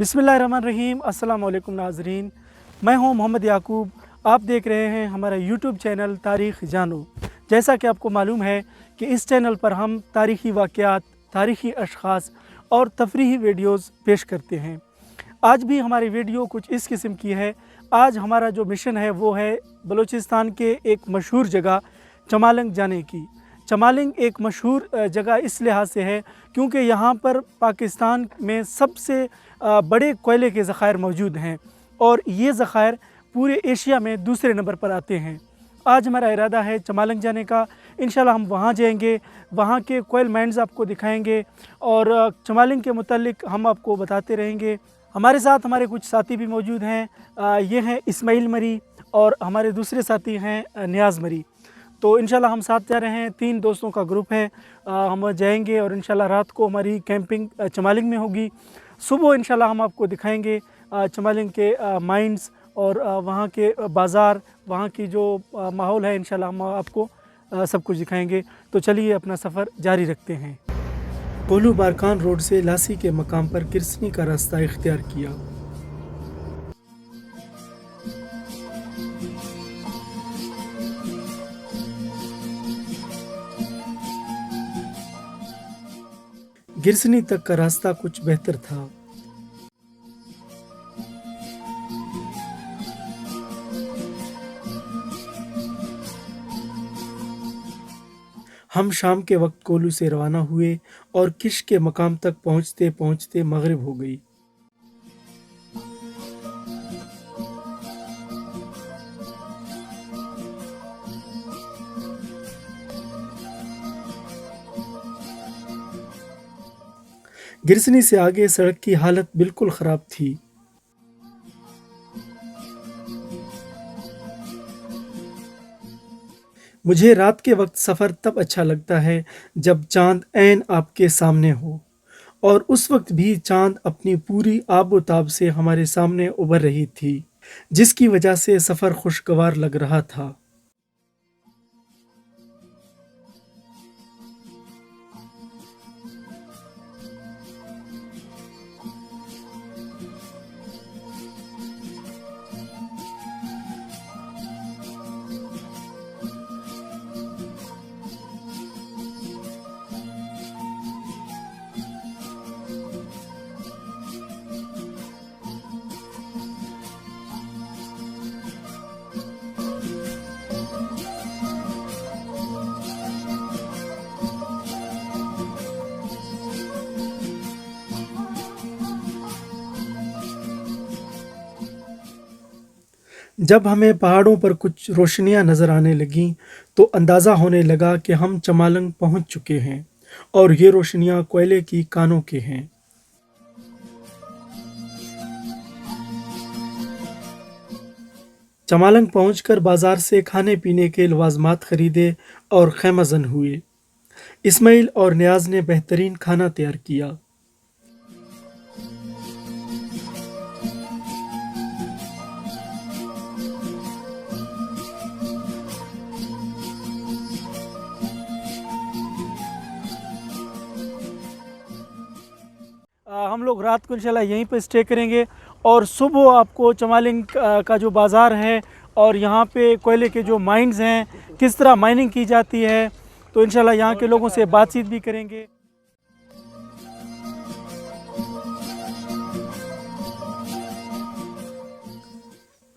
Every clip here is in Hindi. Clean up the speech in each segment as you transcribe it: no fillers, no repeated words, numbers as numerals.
बिस्मिल्लाहिर्रहमानिर्रहीम। अस्सलाम वालेकुम नाज़रीन, मैं हूं मोहम्मद याकूब। आप देख रहे हैं हमारा यूट्यूब चैनल तारीख़ जानो। जैसा कि आपको मालूम है कि इस चैनल पर हम तारीख़ी वाक़यात, तारीख़ी अशख़ास और तफरीही वीडियोज़ पेश करते हैं। आज भी हमारी वीडियो कुछ इस किस्म की है। आज हमारा जो मिशन है वो है बलूचिस्तान के एक मशहूर जगह चमालंग जाने की। चमालंग एक मशहूर जगह इस लिहाज से है क्योंकि यहाँ पर पाकिस्तान में सबसे बड़े कोयले के ज़ख़ायर मौजूद हैं और ये ज़ख़ायर पूरे एशिया में दूसरे नंबर पर आते हैं। आज हमारा इरादा है चमालंग जाने का। इंशाल्लाह हम वहाँ जाएंगे, वहाँ के कोयल माइंस आपको दिखाएंगे और चमालंग के मुतालिक हम आपको बताते रहेंगे। हमारे साथ हमारे कुछ साथी भी मौजूद हैं। ये हैं इस्माइल मरी और हमारे दूसरे साथी हैं नियाज़ मरी। तो इंशाल्लाह हम साथ जा रहे हैं, 3 दोस्तों का ग्रुप है। हम जाएंगे और इंशाल्लाह रात को हमारी कैंपिंग चमालंग में होगी। सुबह इंशाल्लाह हम आपको दिखाएंगे चमालंग के माइंस और वहाँ के बाज़ार, वहाँ की जो माहौल है। इंशाल्लाह हम आपको सब कुछ दिखाएंगे। तो चलिए अपना सफ़र जारी रखते हैं। कोलू बारकान रोड से लासी के मकाम पर किरसनी का रास्ता इख्तियार किया। गिरसनी तक का रास्ता कुछ बेहतर था। हम शाम के वक्त कोलू से रवाना हुए और किश के मकाम तक पहुँचते पहुँचते मगरिब हो गई। गिरसनी से आगे सड़क की हालत बिल्कुल ख़राब थी। मुझे रात के वक्त सफ़र तब अच्छा लगता है जब चाँद ऐन आपके सामने हो, और उस वक्त भी चाँद अपनी पूरी आबोताब से हमारे सामने उभर रही थी, जिसकी वजह से सफ़र खुशगवार लग रहा था। जब हमें पहाड़ों पर कुछ रोशनियां नज़र आने लगीं तो अंदाज़ा होने लगा कि हम चमालंग पहुंच चुके हैं और ये रोशनियां कोयले की कानों के हैं। चमालंग पहुंचकर बाज़ार से खाने पीने के लवाजमात ख़रीदे और खैमज़न हुए। इस्माइल और नियाज़ ने बेहतरीन खाना तैयार किया। हम लोग रात को इंशाल्लाह यहीं पर स्टे करेंगे और सुबह आपको चमालंग का जो बाज़ार है और यहाँ पे कोयले के जो माइंस हैं, किस तरह माइनिंग की जाती है, तो इंशाल्लाह यहाँ के लोगों से बातचीत भी करेंगे।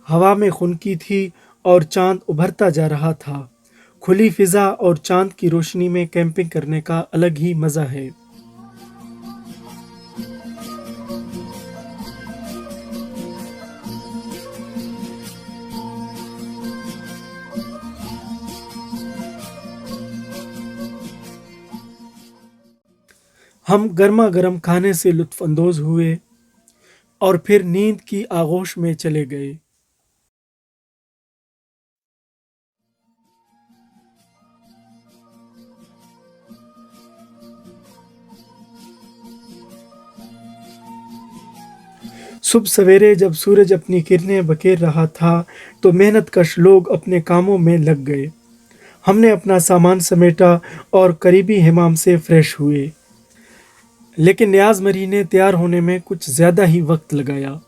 हवा में खुनकी थी और चाँद उभरता जा रहा था। खुली फ़िज़ा और चाँद की रोशनी में कैंपिंग करने का अलग ही मज़ा है। हम गर्मा गर्म खाने से लुत्फ़ अंदोज़ हुए और फिर नींद की आगोश में चले गए। सुबह सवेरे जब सूरज अपनी किरणें बखेर रहा था तो मेहनतकश लोग अपने कामों में लग गए। हमने अपना सामान समेटा और करीबी हिमाम से फ्रेश हुए। लेकिन नियाज़ मरी ने तैयार होने में कुछ ज़्यादा ही वक्त लगाया।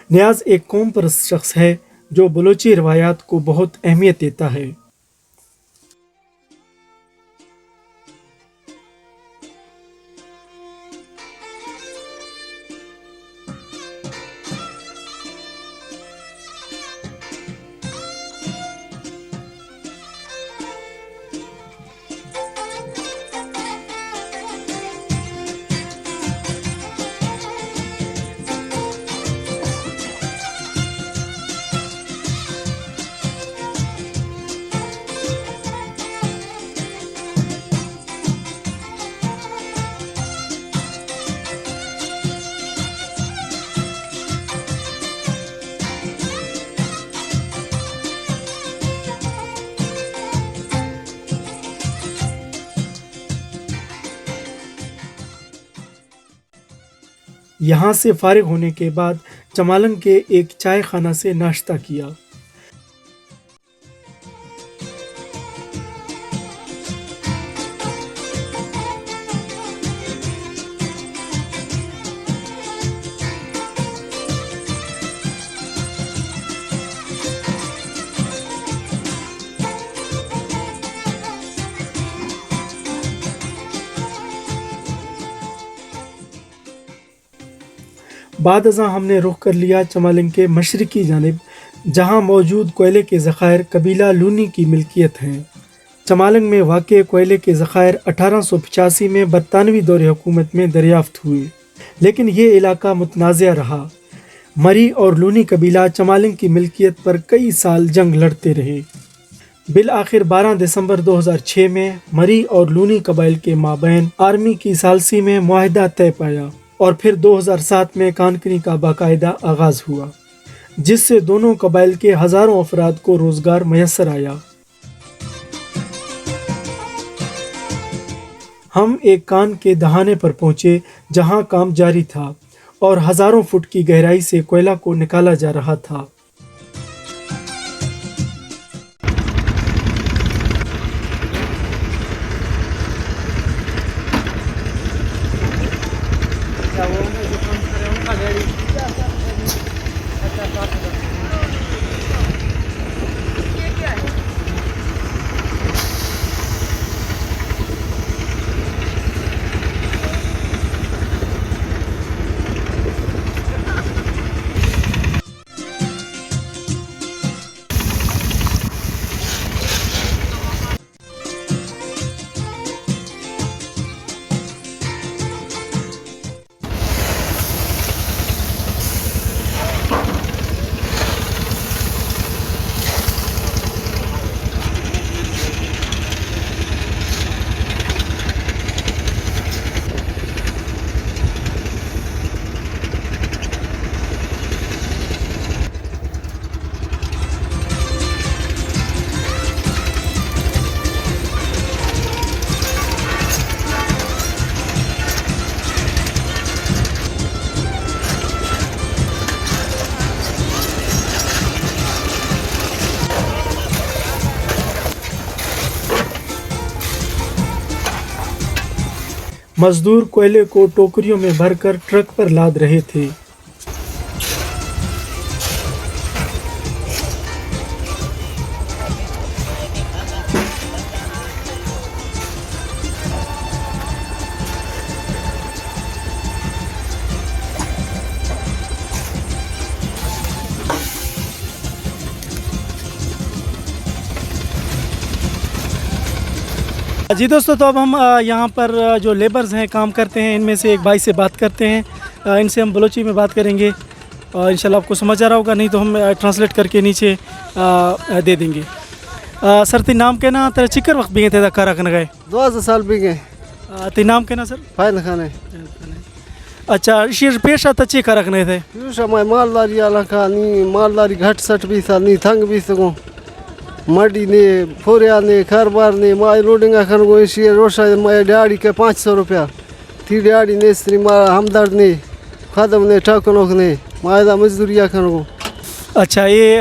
नियाज़ एक कौम परस्त शख्स है जो बलोची रवायात को बहुत अहमियत देता है। यहाँ से फारिग होने के बाद चमालंग के एक चाय खाना से नाश्ता किया। बाद अज़ां हमने रुख कर लिया चमालिंग के मशरक़ी जानिब, जहाँ मौजूद कोयले के ज़ख़ायर कबीला लूनी की मिल्कियत हैं। चमालिंग में वाक़े कोयले के ज़ख़ायर 1885 में बरतानवी दौर हुकूमत में दरियाफ़्त हुए, लेकिन ये इलाका मुतनाज़िया रहा। मरी और लूनी कबीला चमालिंग की मिल्कियत पर कई साल जंग लड़ते रहे। बिल आखिर 12 दिसंबर 2006 में मरी और लूनी कबाइल के माबैन आर्मी की सालसी में मुआहिदा तय पाया और फिर 2007 में कानकनी का बाकायदा आगाज़ हुआ, जिससे दोनों कबाइल के हज़ारों अफराद को रोज़गार मैसर आया। हम एक कान के दहाने पर पहुँचे जहाँ काम जारी था और हज़ारों फुट की गहराई से कोयला को निकाला जा रहा था। मजदूर कोयले को टोकरियों में भरकर ट्रक पर लाद रहे थे। जी दोस्तों, तो अब हम यहाँ पर जो लेबर्स हैं, काम करते हैं, इनमें से एक भाई से बात करते हैं। इनसे हम बलोची में बात करेंगे और इंशाल्लाह आपको समझ आ रहा होगा, नहीं तो हम ट्रांसलेट करके नीचे दे देंगे। सर ती नाम के ना तेरे चिकर वक्त भी थे कारा कन गए 12 साल भी गए। ती नाम के ना सर फाइल खाने। अच्छा, शीर पेशा तच्ची कारा कने थे मैं मालदारी आला का नी मालदारी घट सट भी सा नी थंग भी सको मडी ने फोरिया ने खरबार ने माय लोडिंगा खन गो शी रोशा माय डाड़ी के 500 रुपया थी डाड़ी ने श्री मारा हमदर्द ने खदम ने ठाकुर ने मायदा मजदूरिया खन गो। अच्छा ये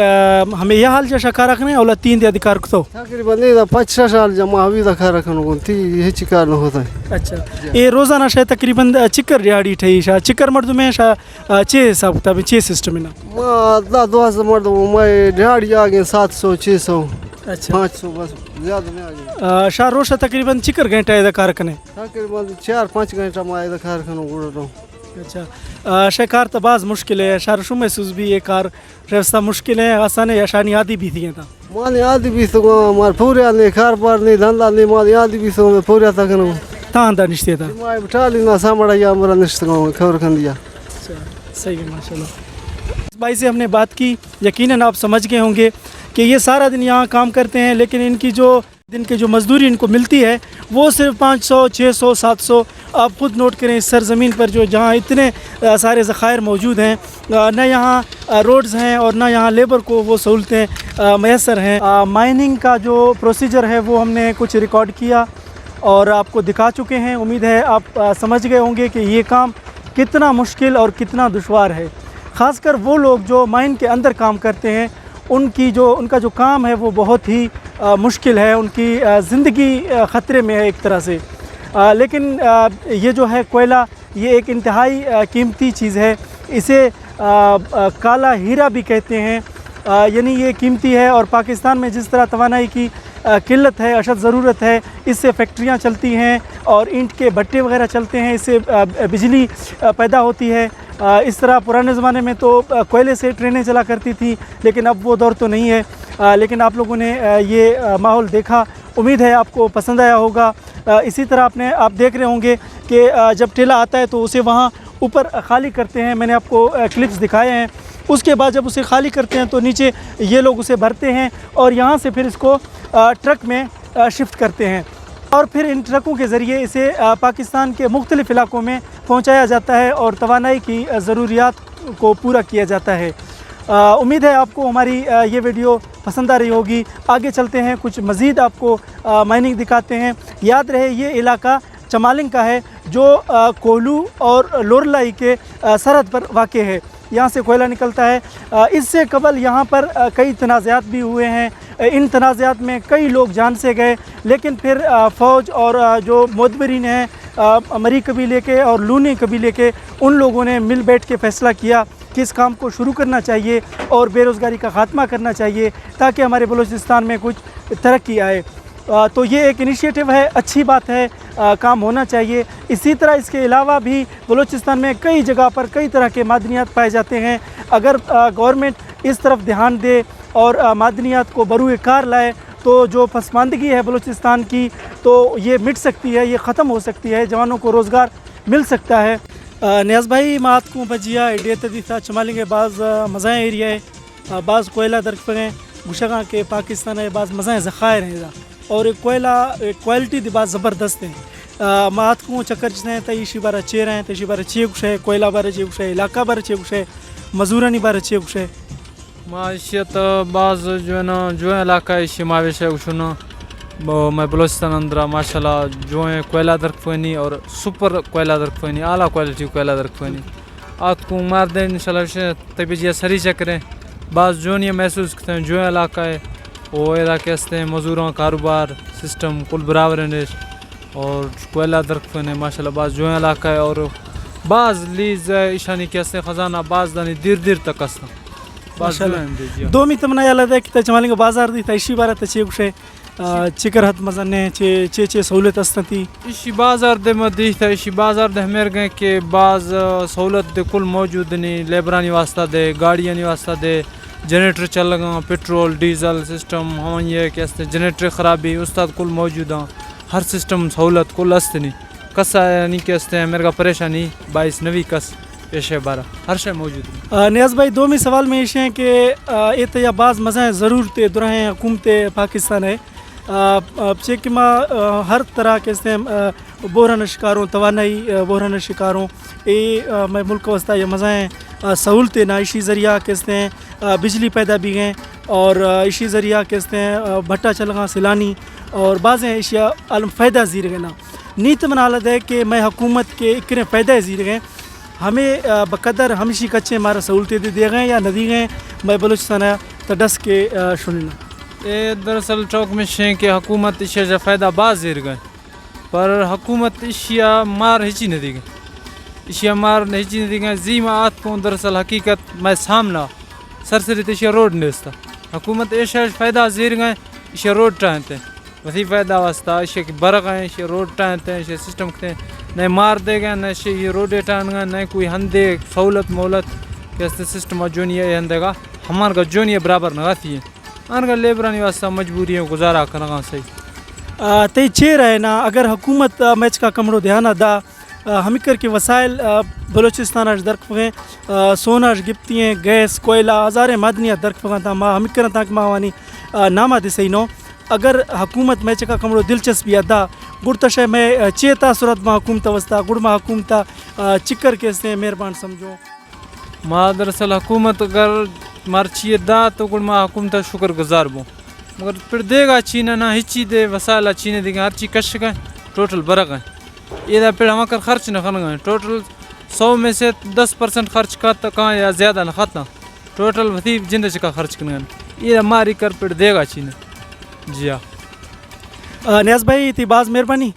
हमें यह हाल जैसा कार रखने और 3 दे अधिकार को तो तकरीबन नहीं 5-6 साल जमा अभी तक रखने को थी ये चिकार न होता है। अच्छा ये रोज़ाना शायद तकरीबन चिकर रिहाड़ी ठही शा चिकर मर्द में शा 6 हिसाब किताब 6 सिस्टम है ना माँ 10 मर्द मैं दिहाड़ी आ गए 700-600 अच्छा 500 बस ज़्यादा नहीं आ गए। शाह रोज़ तकरीबन चिकर घंटा है कार रखने तकरीबन 4-5 घंटा मैं इधर रखने को अच्छा शकार तो बाज़ मुश्किल है शार शु महसूस भी ये कार रास्ता मुश्किल है आसान है शानी आदि भी थी था माने आदि भी तो मार पूरे ने कारबार ने धंधा ने माने आदि भी तो पूरे तक न तां दा निश्चित था मैं बिठा लेना सामड़ा या मेरा निश्चित खबर कर दिया। अच्छा सही है माशाल्लाह। इस भाई से हमने बात की यकीनन आप समझ गए होंगे कि ये सारा दिन यहाँ काम करते हैं लेकिन इनकी जो दिन की जो मजदूरी इनको मिलती है वो सिर्फ 500 600 700 आप ख़ुद नोट करें इस सरज़मीन पर जो जहाँ इतने सारे ज़ख़ायर मौजूद हैं न यहाँ रोड्स हैं और न यहाँ लेबर को वो सहूलतें मैसर हैं। माइनिंग का जो प्रोसीजर है वो हमने कुछ रिकॉर्ड किया और आपको दिखा चुके हैं। उम्मीद है आप समझ गए होंगे कि ये काम कितना मुश्किल और कितना दुश्वार है। ख़ासकर वो लोग जो माइन के अंदर काम करते हैं उनका जो काम है वो बहुत ही मुश्किल है, उनकी ज़िंदगी ख़तरे में है एक तरह से। लेकिन ये जो है कोयला ये एक इंतहाई कीमती चीज़ है, इसे काला हीरा भी कहते हैं। यानी ये कीमती है और पाकिस्तान में जिस तरह तवानाई की किल्लत है, अशद ज़रूरत है, इससे फैक्ट्रियाँ चलती हैं और ईंट के भट्टे वगैरह चलते हैं, इससे बिजली पैदा होती है। इस तरह पुराने ज़माने में तो कोयले से ट्रेनें चला करती थी लेकिन अब वो दौर तो नहीं है। लेकिन आप लोगों ने ये माहौल देखा, उम्मीद है आपको पसंद आया होगा। इसी तरह आप देख रहे होंगे कि जब ठेला आता है तो उसे वहाँ ऊपर खाली करते हैं, मैंने आपको क्लिप्स दिखाए हैं। उसके बाद जब उसे खाली करते हैं तो नीचे ये लोग उसे भरते हैं और यहाँ से फिर इसको ट्रक में शिफ्ट करते हैं और फिर इन ट्रकों के ज़रिए इसे पाकिस्तान के मुख्तलिफ़ इलाकों में पहुँचाया जाता है और तवानाई की ज़रूरियात को पूरा किया जाता है। उम्मीद है आपको हमारी ये वीडियो पसंद आ रही होगी। आगे चलते हैं, कुछ मज़ीद आपको माइनिंग दिखाते हैं। याद रहे ये इलाका चमालिंग का है जो कोहलू और लोरलाई के सरहद पर वाक़ है। यहाँ से कोयला निकलता है। इससे कबल यहाँ पर कई तनाज़ात भी हुए हैं। इन तनाज़ात में कई लोग जान से गए लेकिन फिर फ़ौज और जो मोदबरीन हैं मरी कबीले के और लूनी कबीले के, उन लोगों ने मिल बैठ के फ़ैसला किया कि इस काम को शुरू करना चाहिए और बेरोज़गारी का ख़ात्मा करना चाहिए ताकि हमारे बलूचिस्तान में कुछ तरक्की आए। तो ये एक इनिशिएटिव है, अच्छी बात है, काम होना चाहिए। इसी तरह इसके अलावा भी बलूचिस्तान में कई जगह पर कई तरह के मादनियात पाए जाते हैं। अगर गवर्नमेंट इस तरफ ध्यान दे और मादनियात को बरूए कार लाए तो जो पसमानदगी है बलूचिस्तान की तो ये मिट सकती है, ये ख़त्म हो सकती है, जवानों को रोज़गार मिल सकता है। नियाज़ भाई मात को बजिया एडिया तदीसा चमालेंगे बाज़ मज़ाएँ एरिया है, बाज़ कोयला दरकफें गुशगा के पाकिस्तान है, बाज़ मज़ाएँ ज़ख़ायर हैं और कोयला क्वालिटी दी बात ज़बरदस्त है। मात को चक्कर जिसने तयशी बार अच्छे रहे तयशी बार अच्छे कुछ है, कोयला बार अच्छे कुछ है, इलाका बार अच्छे कुछ है, मजूरानी बार अच्छे कुछ है। माशियत बाज़ जो है ना जो है इलाका इसी मावेश है कुछ ना मैं बलूचिस्तान अंदर माशाल्लाह जो है कोयला दरकफनी और सुपर कोयला दरकफनी आला क्वालिटी कोयला दरकफनी आत को मार दें इंशाल्लाह तभी ये सरी चक्करें बाज़ जो नहीं महसूस करते हैं जो इलाका है वो इलाके हंसते हैं मजदूरों कारोबार सिस्टम कुल बराबर है और कोयला दरकफने माशाल्लाह बाज़ जो इलाका है और बाज़ लीज ईशानी के हंसते ख़जाना बाज़ दानी देर देर तक हंसता माशाल्लाह दो मी तमना याद है कि चमालिंग बाजार दी तयशी बार तचे कुछ है चिकर हत मजने चे सहूलत असती इसी बाजार दे मदी था इसी बाजार दे हमेर गए के बाज़ सहूलत दे कुल मौजूद नहीं लेबरानी वास्ता दे गाड़ियाँ वास्ता दे जनरेटर चल लगा पेट्रोल डीजल सिस्टम हाँ ये कैसे जनरेटर ख़राबी उस्ताद कुल मौजूद हैं हर सिस्टम सहूलत कुल असते नहीं कसा नहीं कैसे मेरे का परेशानी 22 नवी कस पेशे बारा हर शय मौजूद है। नियाज़ भाई दो में सवाल में इशे कि ये तो या बाज़ मज़ा ज़रूरत दुराएँ हुकूमत पाकिस्तान है चेक माँ हर तरह के बोहरान शिकारों तवानाई बोहरान शिकारों ये मैं मुल्क वास्ता ये मज़ाएँ सहूलतें नाइशी ज़रिया कहते हैं बिजली पैदा भी हैं और इसी ज़रिया कहते हैं भट्टा चलगा सिलानी और बाज़ एशिया आलम फ़ायदा ज़ीर गए ना नीत मन हालत है कि मैं हुकूमत के इकने फ़ायदा ज़ीर गए हमें बकदर हमेशा कच्चे मारा सहूलतें दे गए या नदी गए मैं बलूचिस्तान तो डस के सुनना ये दरअसल चौक में शें के हुकूमत इशिया जा फ़ायदा बाज देर गए पर हुकूमत इशिया मार हिची नहीं दी गई इशिया मार हिची नहीं दी गई जी मैं आत को दरअसल हकीकत मैं सामना सरसरी इशिया रोड नेस्ता हुकूमत इशिया फ़ायदा जेर गए इशिया रोड टाइते वही फ़ायदा वास्ता इशिया की बर गए इशिया रोड टाइते इशिया सिस्टम के न मार दे गए न ये रोड टान गए न कोई हंदे सहूलत मोहलत कैसे सिस्टम जोनिया हंदेगा हमार का जोनिया बराबर नगाती है अनका लेबरानी वास्ता मजबूरी गुजारा करना सही ते चेर है ना अगर हुकूमत मैच का कमड़ो ध्यान दा हम कर के वसाइल बलूचिस्तान दरक सोना गिफ्ती हैं गैस कोयला हज़ारे मादनिया दरक था माँ हम कर तक मावानी नामा दिसई नो अगर हुकूमत मैच का कमड़ो दिलचस्पी अदा गुड़ तशे में चेता सूरत माँ हुकूमत वस्ता गुड़ माँ हुकूमत चिकर केसते मेहरबान समझो माँ दरअसल हुकूमत अगर मर्ची दा तो गुड़ माँ हुकूमत शुक्र गुजार बो मगर फिर देगा चीना ना हिची दे वसाला चीने देंगे हर चीज कश गए टोटल बरक गए ये फिर हम कर खर्च न खन गए टोटल 100 में से 10% खर्च का तो कहाँ या ज़्यादा न खाता टोटल वही जिंदगी का खर्च कर गए ये मारी कर फिर देगा चीने जी हाँ नियाज भाई थी बाज मेहरबानी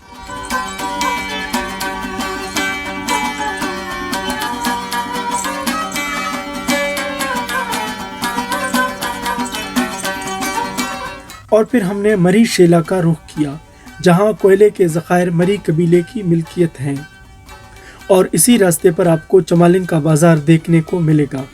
और फिर हमने मरी शेला का रुख किया जहां कोयले के ज़खायर मरी कबीले की मिल्कियत हैं और इसी रास्ते पर आपको चमालिन का बाजार देखने को मिलेगा।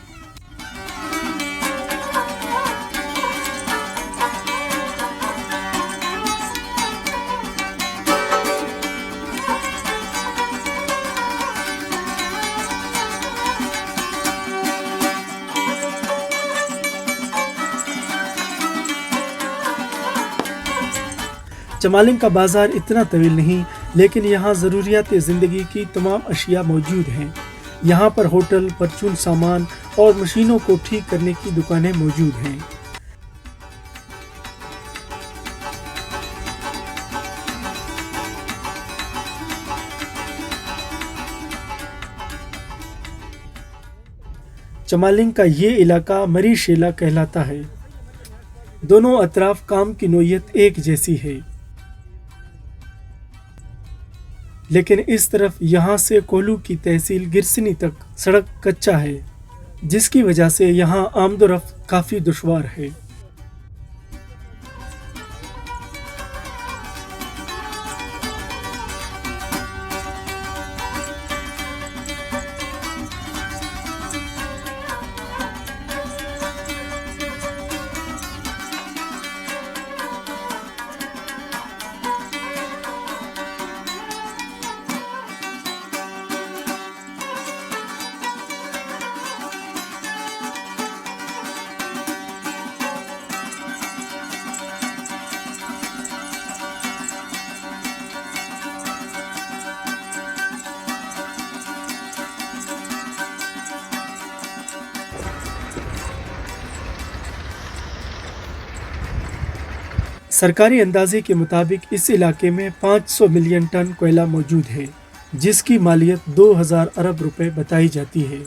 चमालिन का बाज़ार इतना तवील नहीं लेकिन यहाँ ज़रूरियात ज़िंदगी की तमाम अशिया मौजूद हैं। यहाँ पर होटल, परचून सामान और मशीनों को ठीक करने की दुकानें मौजूद हैं। चमालिन का ये इलाका मरी शेला कहलाता है। दोनों अतराफ काम की नोयत एक जैसी है लेकिन इस तरफ यहाँ से कोलू की तहसील गिरसनी तक सड़क कच्चा है जिसकी वजह से यहाँ आमदोरफ्त काफ़ी दुश्वार है। सरकारी अंदाजे के मुताबिक इस इलाके में 500 मिलियन टन कोयला मौजूद है जिसकी मालियत 2000 अरब रुपए बताई जाती है।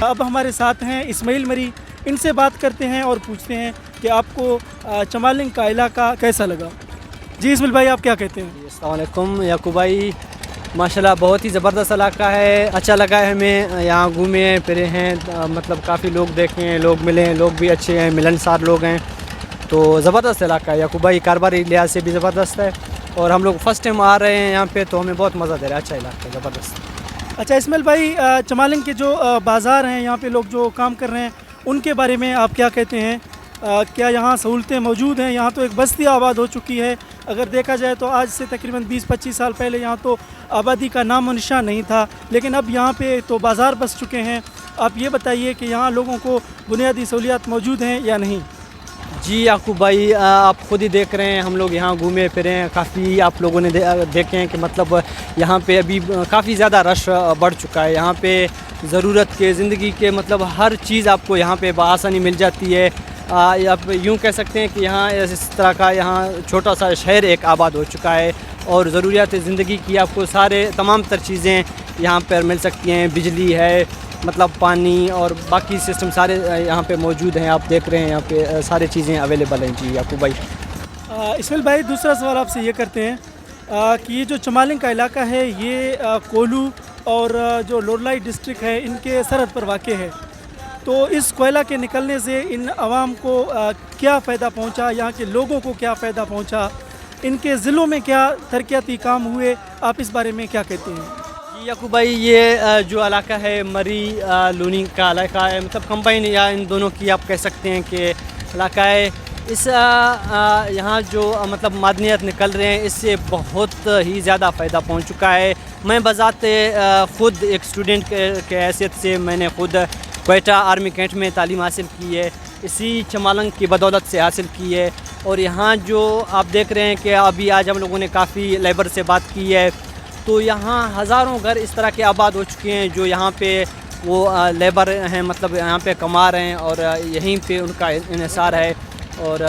अब हमारे साथ हैं इस्माइल मरी, इनसे बात करते हैं और पूछते हैं कि आपको चमालिन का इलाका कैसा लगा। जी इस्माइल भाई आप क्या कहते हैं? अस्सलाम वालेकुम याकूब भाई, माशाल्लाह बहुत ही ज़बरदस्त इलाका है। अच्छा लगा है हमें, यहाँ घूमे फिरे हैं, मतलब काफ़ी लोग देखे हैं, लोग मिले हैं, लोग भी अच्छे हैं, मिलनसार लोग हैं, तो ज़बरदस्त इलाका है याकूब भाई। कारोबारी लिहाज से भी ज़बरदस्त है और हम लोग फर्स्ट टाइम आ रहे हैं यहाँ पे तो हमें बहुत मज़ा दे रहा है। अच्छा इलाका है, ज़बरदस्त। अच्छा इस्माइल भाई, चमालिन के जो बाज़ार हैं, यहाँ पे लोग जो काम कर रहे हैं, उनके बारे में आप क्या कहते हैं? क्या यहाँ सहूलतें मौजूद हैं? यहाँ तो एक बस्ती आबाद हो चुकी है, अगर देखा जाए तो आज से तकरीबन 20-25 साल पहले यहाँ तो आबादी का नाम और निशान नहीं था, लेकिन अब यहाँ पे तो बाज़ार बस चुके हैं। आप ये बताइए कि यहाँ लोगों को बुनियादी सहूलियात मौजूद हैं या नहीं? जी याकूब भाई, आप खुद ही देख रहे हैं, हम लोग यहाँ घूमे फिरे हैं, काफ़ी आप लोगों ने देखे हैं कि मतलब यहाँ पे अभी काफ़ी ज़्यादा रश बढ़ चुका है। यहाँ पे ज़रूरत के ज़िंदगी के मतलब हर चीज़ आपको यहाँ पे बआसानी मिल जाती है। आप यूँ कह सकते हैं कि यहाँ इस तरह का यहाँ छोटा सा शहर एक आबाद हो चुका है और ज़रूरियात ज़िंदगी की आपको सारे तमाम तर चीज़ें यहाँ पर मिल सकती हैं। बिजली है, मतलब पानी और बाकी सिस्टम सारे यहाँ पे मौजूद हैं। आप देख रहे हैं यहाँ पे सारी चीज़ें अवेलेबल हैं। जी याकूब भाई। इसमाइल भाई, दूसरा सवाल आपसे ये करते हैं कि ये जो चमालिंग का इलाका है ये कोलू और जो लोरलाई डिस्ट्रिक्ट है इनके सरहद पर वाक़ है, तो इस कोयला के निकलने से इन आवाम को क्या फ़ायदा पहुँचा, यहाँ के लोगों को क्या फ़ायदा पहुँचा, इनके ज़िलों में क्या तरक्याती काम हुए, आप इस बारे में क्या कहते हैं? याकूब भाई, ये जो इलाका है मरी लूनी का इलाका है, मतलब कंबाइन या इन दोनों की आप कह सकते हैं कि इलाका है। इस यहाँ जो मतलब मादनियात निकल रहे हैं इससे बहुत ही ज़्यादा फ़ायदा पहुँच चुका है। मैं बज़ाते ख़ुद एक स्टूडेंट के हैसियत से मैंने ख़ुद क्वेटा आर्मी कैंट में तालीम हासिल की है, इसी चमालंग की बदौलत से हासिल की है। और यहाँ जो आप देख रहे हैं कि अभी आज हम लोगों ने काफ़ी लेबर से बात की है, तो यहाँ हज़ारों घर इस तरह के आबाद हो चुके हैं जो यहाँ पे वो लेबर हैं, मतलब यहाँ पे कमा रहे हैं और यहीं पे उनका इन्हिसार है और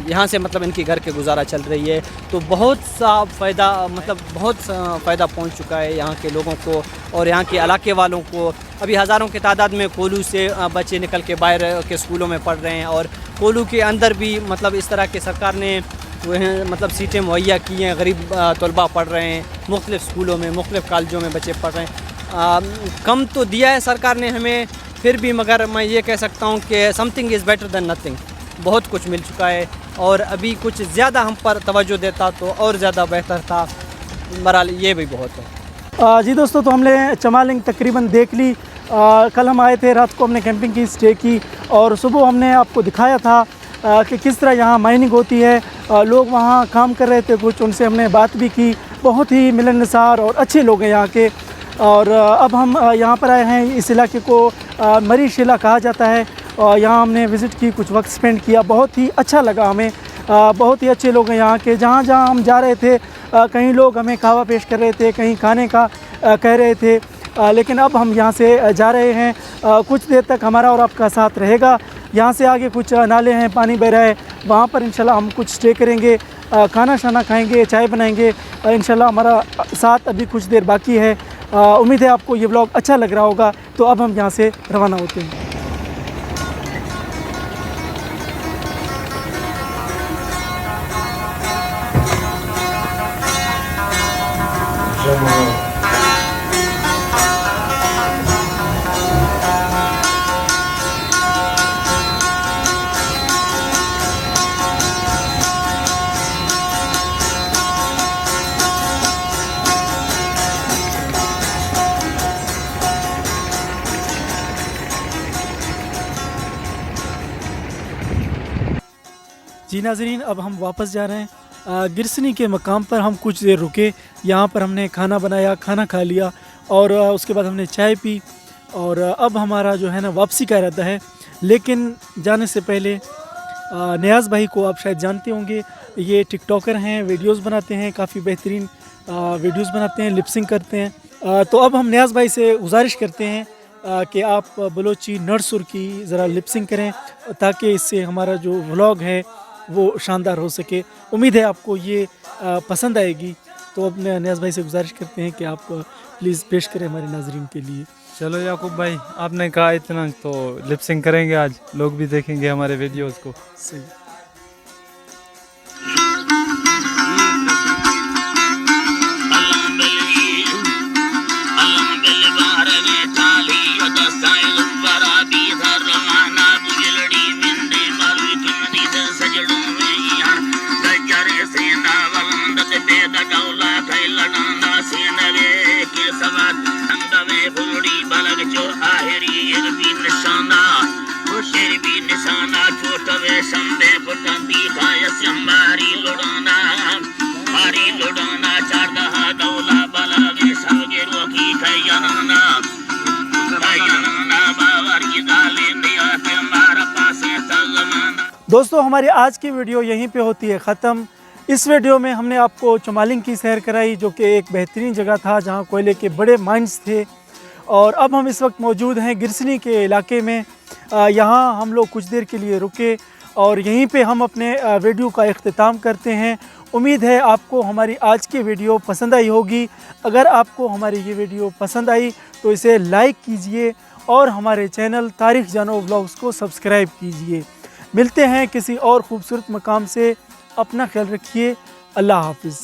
यहाँ से मतलब इनकी घर के गुजारा चल रही है। तो बहुत सा फ़ायदा, मतलब बहुत फ़ायदा पहुँच चुका है यहाँ के लोगों को और यहाँ के इलाके वालों को। अभी हज़ारों की तादाद में कोलू से बच्चे निकल के बाहर के स्कूलों में पढ़ रहे हैं और कोलू के अंदर भी मतलब इस तरह के सरकार ने वह मतलब सीटें मुहैया की हैं। गरीब तलबा पढ़ रहे हैं, मुख्तलिफ़ स्कूलों में, मुख्तलिफ़ कॉलेजों में बच्चे पढ़ रहे हैं। कम तो दिया है सरकार ने हमें, फिर भी मगर मैं ये कह सकता हूँ कि something is better than nothing. बहुत कुछ मिल चुका है और अभी कुछ ज़्यादा हम पर तवज्जो देता तो और ज़्यादा बेहतर था। बहरहाल ये भी बहुत है। जी दोस्तों, तो हमने चमालिंग तकरीबन देख ली। कल हम आए थे, रात को हमने कैंपिंग की, स्टे की और सुबह हमने आपको दिखाया था कि किस तरह यहाँ माइनिंग होती है। लोग वहाँ काम कर रहे थे, कुछ उनसे हमने बात भी की। बहुत ही मिलनसार और अच्छे लोग हैं यहाँ के। और अब हम यहाँ पर आए हैं, इस इलाके को मरी शिला कहा जाता है और यहाँ हमने विज़िट की, कुछ वक्त स्पेंड किया, बहुत ही अच्छा लगा हमें। बहुत ही अच्छे लोग हैं यहाँ के। जहाँ जहाँ हम जा रहे थे कहीं लोग हमें कहवा पेश कर रहे थे, कहीं खाने का कह रहे थे, लेकिन अब हम यहाँ से जा रहे हैं। कुछ देर तक हमारा और आपका साथ रहेगा। यहाँ से आगे कुछ नाले हैं, पानी बह रहा है, वहाँ पर इंशाल्लाह हम कुछ स्टे करेंगे, खाना शाना खाएंगे, चाय बनाएंगे। इंशाल्लाह हमारा साथ अभी कुछ देर बाकी है। उम्मीद है आपको ये व्लॉग अच्छा लग रहा होगा। तो अब हम यहाँ से रवाना होते हैं। जी नाज़रीन, अब हम वापस जा रहे हैं। गिरसनी के मकाम पर हम कुछ देर रुके, यहाँ पर हमने खाना बनाया, खाना खा लिया और उसके बाद हमने चाय पी और अब हमारा जो है ना वापसी का इरादा है। लेकिन जाने से पहले नियाज़ भाई को आप शायद जानते होंगे, ये टिकटॉकर हैं, वीडियोस बनाते हैं, काफ़ी बेहतरीन वीडियोस बनाते हैं, लिपसिंग करते हैं। तो अब हम नियाज़ भाई से गुजारिश करते हैं कि आप बलोची नरसुर की ज़रा लिपसिंग करें ताकि इससे हमारा जो व्लॉग है वो शानदार हो सके। उम्मीद है आपको ये पसंद आएगी। तो अब नियाज़ भाई से गुजारिश करते हैं कि आप प्लीज़ पेश करें हमारे नाज़रीन के लिए। चलो याकूब भाई, आपने कहा इतना तो लिपसिंग करेंगे, आज लोग भी देखेंगे हमारे वीडियोस को। सही। निशाना छोट वे संदे पुटंदी खाय संबारी लोड़ाना दोस्तों हमारी आज की वीडियो यहीं पे होती है ख़त्म। इस वीडियो में हमने आपको चुमालिंग की सैर कराई, जो कि एक बेहतरीन जगह था जहां कोयले के बड़े माइंस थे। और अब हम इस वक्त मौजूद हैं गिरसनी के इलाके में। यहाँ हम लोग कुछ देर के लिए रुके और यहीं पे हम अपने वीडियो का इख्तिताम करते हैं। उम्मीद है आपको हमारी आज की वीडियो पसंद आई होगी। अगर आपको हमारी ये वीडियो पसंद आई तो इसे लाइक कीजिए और हमारे चैनल तारीख़ जानो व्लॉग्स को सब्सक्राइब कीजिए। मिलते हैं किसी और ख़ूबसूरत मकाम से। अपना ख्याल रखिए। अल्लाह हाफ़िज़।